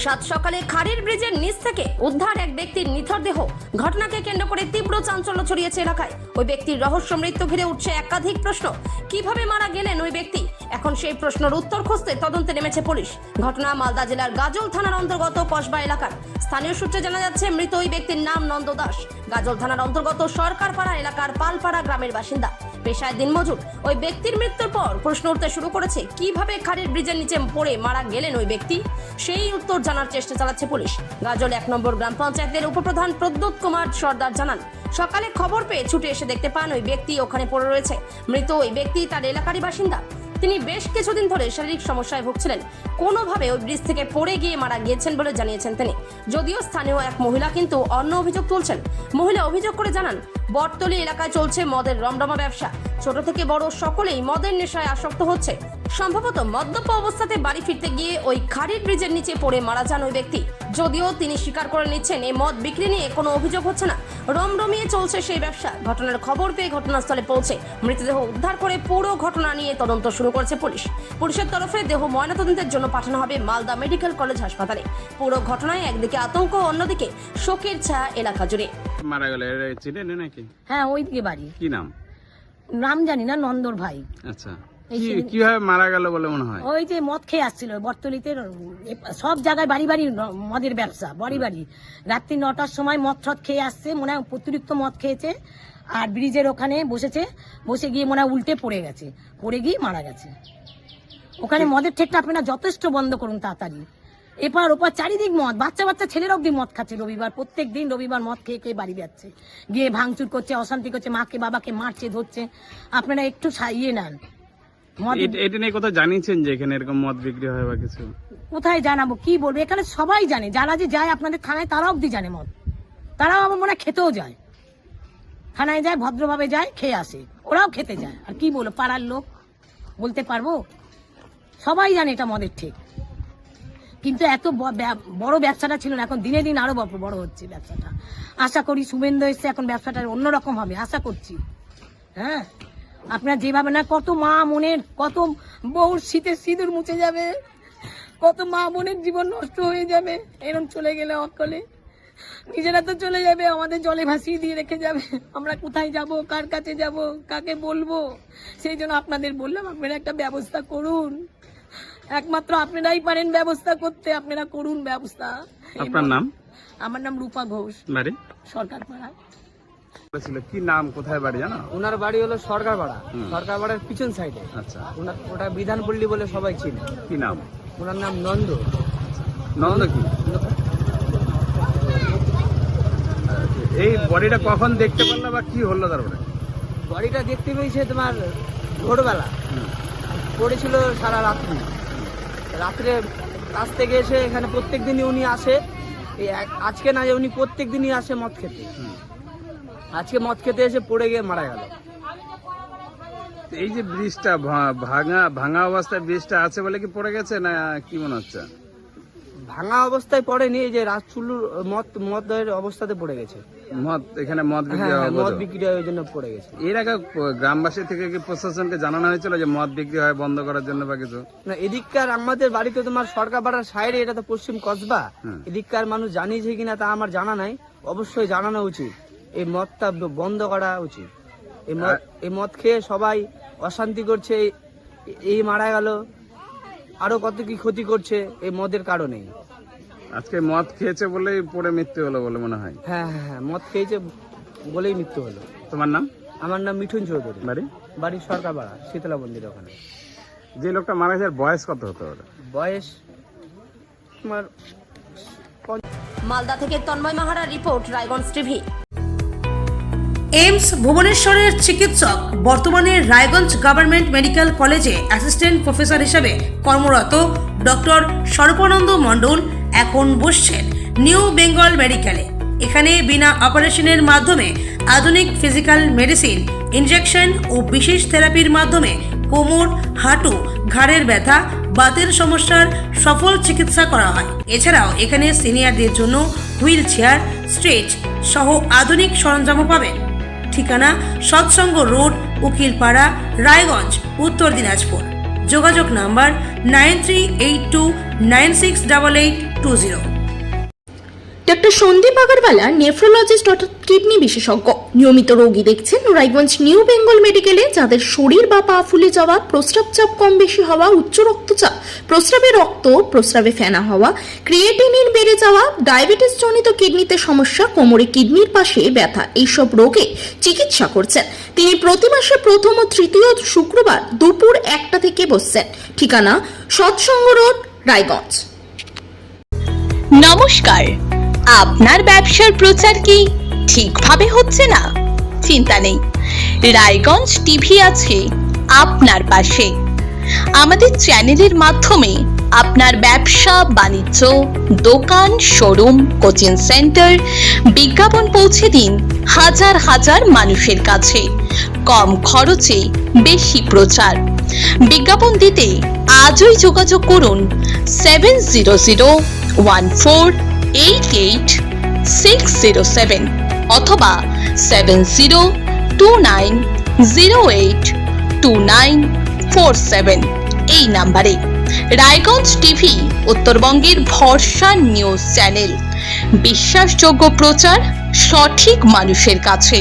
সাত সকালে খাড়ির ব্রিজের নিচ থেকে উদ্ধার এক ব্যক্তির নিথর দেহ। ঘটনাকে কেন্দ্র করে তীব্র চাঞ্চল্য ছড়িয়েছে এলাকায়। ওই ব্যক্তির রহস্য মৃত্যু ঘিরে উঠছে একাধিক প্রশ্ন। কিভাবে মারা গেলেন ওই ব্যক্তি, এখন সেই প্রশ্নের উত্তর খুঁজতে তদন্তে নেমেছে পুলিশ। ঘটনা মালদা জেলার গাজল থানার অন্তর্গত কসবা এলাকার। স্থানীয় সূত্রে জানা যাচ্ছে মৃত ওই ব্যক্তির নাম নন্দ দাস, গাজল থানার অন্তর্গত সরকারপাড়া এলাকার পালপাড়া গ্রামের বাসিন্দা, পেশায় দিনমজুর। ওই ব্যক্তির মৃত্যুর পর প্রশ্ন উঠতে শুরু করেছে কিভাবে খাড়ির ব্রিজের নিচে পড়ে মারা গেলেন ওই ব্যক্তি। সেই উত্তর জানার চেষ্টা চালাচ্ছে পুলিশ। গাজল 1 নম্বর গ্রাম পঞ্চায়েতের উপপ্রধান প্রদ্যোৎ কুমার সর্দার জানান, সকালে খবর পেয়ে ছুটে এসে দেখতে পান ওই ব্যক্তি ওখানে পড়ে রয়েছে। মৃত ওই ব্যক্তি তার এলাকারই বাসিন্দা। তিনি বেশ কিছুদিন ধরে শারীরিক সমস্যায় ভুগছিলেন। কোনোভাবে ওই ব্রিজ থেকে পড়ে গিয়ে মারা গিয়েছেন বলে জানিয়েছেন তিনি। যদিও স্থানীয় এক মহিলা কিন্তু অন্য অভিযোগ তুলছেন। মহিলা অভিযোগ করে জানান, বটতলী এলাকায় চলছে মদের রমরমা ব্যবসা। ছোট থেকে বড় সকলেই মদের নেশায় আসক্ত হচ্ছে। সম্ভবত মদ্যপ অবস্থাতে বাড়ি ফিরতে গিয়ে ওই খাড়ির ব্রিজের নিচে পড়ে মারা যান ওই ব্যক্তি। যদিও তিনি স্বীকার করে নিচ্ছেন এই মদ বিক্রি নিয়ে কোনো অভিযোগ হচ্ছে না, রমরমিয়ে চলছে সেই ব্যবসা। ঘটনার খবর পেয়ে ঘটনাস্থলে পৌঁছে মৃতদেহ উদ্ধার করে পুরো ঘটনা নিয়ে তদন্ত শুরু করেছে পুলিশ। পুলিশের তরফে দেহ ময়নাতদন্তের জন্য পাঠানো হবে মালদা মেডিকেল কলেজ হাসপাতালে। পুরো ঘটনায় একদিকে আতঙ্ক, অন্যদিকে শোকের ছায়া এলাকা জুড়ে। মারা গেল চিনেন নাকি? হ্যাঁ, ওই দিকে বাড়ি। কি নাম? নাম জানি না, নন্দর ভাই। আচ্ছা, কিভাবে মারা গেল বলে মনে হয়? ওই যে মদ খেয়ে আসছিল বটতলিতে, সব জায়গায় বাড়ি বাড়ি মদের ব্যবসা, বাড়ি বাড়ি। রাত্রি 9টার সময় মদ টদ খেয়ে আসছে, মনে হয় অতিরিক্ত মদ খেয়েছে। আর ব্রিজের ওখানে বসেছে, বসে গিয়ে মনে হয় উল্টে পড়ে গেছে, পড়ে গিয়ে মারা গেছে। ওখানে মদের ঠেকটা আপনারা যথেষ্ট বন্ধ করুন তাড়াতাড়ি। এপার ওপার চারিদিক মদ, বাচ্চা বাচ্চা ছেলেরা অব্দি মদ খাচ্ছে রবিবার, প্রত্যেক দিন রবিবার মদ খেয়ে খেয়ে বাড়ি যাচ্ছে, গিয়ে ভাঙচুর করছে, অশান্তি করছে, মাকে বাবাকে মারছে, ধরছে। আপনারা একটু ইয়ে নেন। এটা নিয়ে কোথাও জানিয়েছেন যে এখানে এরকম মদ বিক্রি হয় বা কিছু? কোথায় জানাবো, কি বলবো, এখানে সবাই জানে, যারা যে যায় আপনাদের থানায় তারা অব্দি জানে মদ। তারাও আমার মনে হয় খেতেও যায়, থানায় যায়, ভদ্রভাবে যায়, খেয়ে আসে, ওরাও খেতে যায়। আর কি বলবো, পাড়ার লোক বলতে পারবো, সবাই জানে এটা মদের ঠিক। কিন্তু এত বড় ব্যবসাটা ছিল না, এখন দিনে দিন আরো বড় হচ্ছে ব্যবসাটা। আশা করি শুভেন্দু এসছে, এখন ব্যবসাটা অন্যরকম হবে আশা করছি। হ্যাঁ, আপনার যেভাবে না, কত মা মনের, কত বউর শীতের সিঁদুর মুছে যাবে, কত মা বোনের জীবন নষ্ট হয়ে যাবে এরকম চলে গেলে। অকলে নিজেরা তো চলে যাবে, আমাদের জলে ভাসিয়ে দিয়ে রেখে যাবে। আমরা কোথায় যাব, কার কাছে যাব, কাকে বলবো? সেই জন্য আপনাদের বললাম, আপনারা একটা ব্যবস্থা করুন। একমাত্র আপনারাই পারেন ব্যবস্থা করতে, আপনারা করুন ব্যবস্থা। আপনার নাম? আমার নাম রূপা ঘোষ, বাড়ি সরকারপাড়া। কি নাম, কোথায় বাড়ি জানো? ওনার বাড়ি হলো সরকারপাড়া, সরকারপাড়ার পিছন সাইডে। আচ্ছা, ওটা বিধানপল্লী বলে সবাই চিনে। কি নাম? ওনার নাম নন্দ। নন্দ কি? এই বডিটা কখন দেখতে পারলো বা কি হলো তারপরে? বডিটা দেখতে পেয়েছে তোমার ভোরবেলা, পড়েছিল সারা রাত্রি। রাত্রে কাছ থেকে এসে এখানে প্রত্যেক দিনই উনি আসে, আজকে না যে উনি প্রত্যেক দিনই আসে মদ খেতে। আজকে মদ খেতে এসে পড়ে গিয়ে মারা গেল। এই যে ব্রিজটা ভাঙা অবস্থায় ব্রিজটা আছে বলে কি পড়ে গেছে না কি মনে হচ্ছে? ভাঙা অবস্থায় পড়েনি, এই যে রাজচুল্লুর মদের অবস্থাতে পড়ে গেছে। মদ এখানে মদ বিক্রি হ্যাঁ, হয়, মদ বিক্রি হয়, ওই জন্য পড়ে গেছে। এর আগে গ্রামবাসী থেকে কি প্রশাসনকে জানানো হয়েছিল যে মদ বিক্রি হয় বন্ধ করার জন্য বা কিছু? না, এদিককার আমাদের বাড়িতে তোমার সরকারপাড়ার সাইডে, এটা তো পশ্চিম কসবা, এদিককার মানুষ জানিয়েছে কিনা তা আমার জানা নাই। অবশ্যই জানানো উচিত, এই মদটা বন্ধ করা উচিত। এই মদ খেয়ে সবাই অশান্তি করছে, এই মারা গেল, আরো কত কি ক্ষতি করছে এই মদের কারণে। আজকে মদ খেয়েছে বলেই পড়ে মৃত্যু হলো বলে মনে হয়? হ্যাঁ হ্যাঁ হ্যাঁ, মদ খেয়েছে বলেই মৃত্যু হলো। তোমার নাম? আমার নাম মিঠুন চৌধুরী। বাড়ি সরকারপাড়া, শীতলা মন্দির ওখানে। যে লোকটা মারা গেছে বয়স কত হতে পারে? বয়স তোমার। মালদা থেকে Tanmoy Mahara report, Raiganj TV. AIIMS ভুবনেশ্বরের চিকিৎসক, বর্তমানে রায়গঞ্জ গভর্নমেন্ট মেডিকেল কলেজে অ্যাসিস্ট্যান্ট প্রফেসর হিসেবে কর্মরত ডক্টর সর্বানন্দ মণ্ডল এখন বসছেন নিউ বেঙ্গল মেডিকেলে। এখানে বিনা অপারেশনের মাধ্যমে আধুনিক ফিজিক্যাল মেডিসিন, ইনজেকশন ও বিশেষ থেরাপির মাধ্যমে কোমর, হাঁটু, ঘাড়ের ব্যথা, বাতের সমস্যার সফল চিকিৎসা করা হয়। এছাড়াও এখানে সিনিয়রদের জন্য হুইল চেয়ার, স্ট্রেচ সহ আধুনিক সরঞ্জামও পাবেন। ঠিকানা সৎসঙ্গ রোড, উকিলপাড়া, রায়গঞ্জ, উত্তর দিনাজপুর। যোগাযোগ number 9382968820। Doctor Sandeep Agarwala nephrologist অর্থাৎ কিডনি বিশেষজ্ঞ নিয়মিত রোগী দেখছেন রায়গঞ্জ নিউ বেঙ্গল মেডিকেলে, যাদের শরীর বা পা ফুলে যাওয়া, প্রস্রাব চাপ কম বেশি হওয়া, উচ্চ রক্তচাপ, প্রস্রাবে ফেনা হওয়া, ক্রিয়েটিনিন বেড়ে যাওয়া, ডায়াবেটিস জনিত কিডনিতে সমস্যা, কোমরে কিডনির পাশে ব্যথা, এইসব রোগে চিকিৎসা করছেন তিনি। প্রতি মাসে প্রথম ও তৃতীয় শুক্রবার দুপুর 1টা থেকে বসছেন। ঠিকানা সৎসঙ্গ রোড, রায়গঞ্জ। নমস্কার, আপনার ব্যবসার প্রচার কি ঠিকভাবে হচ্ছে না? চিন্তা নেই, রায়গঞ্জ টিভি আছে আপনার পাশে। আমাদের চ্যানেলের মাধ্যমে আপনার ব্যবসা বাণিজ্য, দোকান, শোরুম, কোচিং সেন্টার বিজ্ঞাপন পৌঁছে দিন হাজার হাজার মানুষের কাছে। কম খরচে বেশি প্রচার। বিজ্ঞাপন দিতে আজই যোগাযোগ করুন 7001488607 অথবা 7029082947 এই নাম্বারে। রায়গঞ্জ টিভি উত্তরবঙ্গের ভরসা নিউজ চ্যানেল, বিশ্বাসযোগ্য প্রচার সঠিক মানুষের কাছে।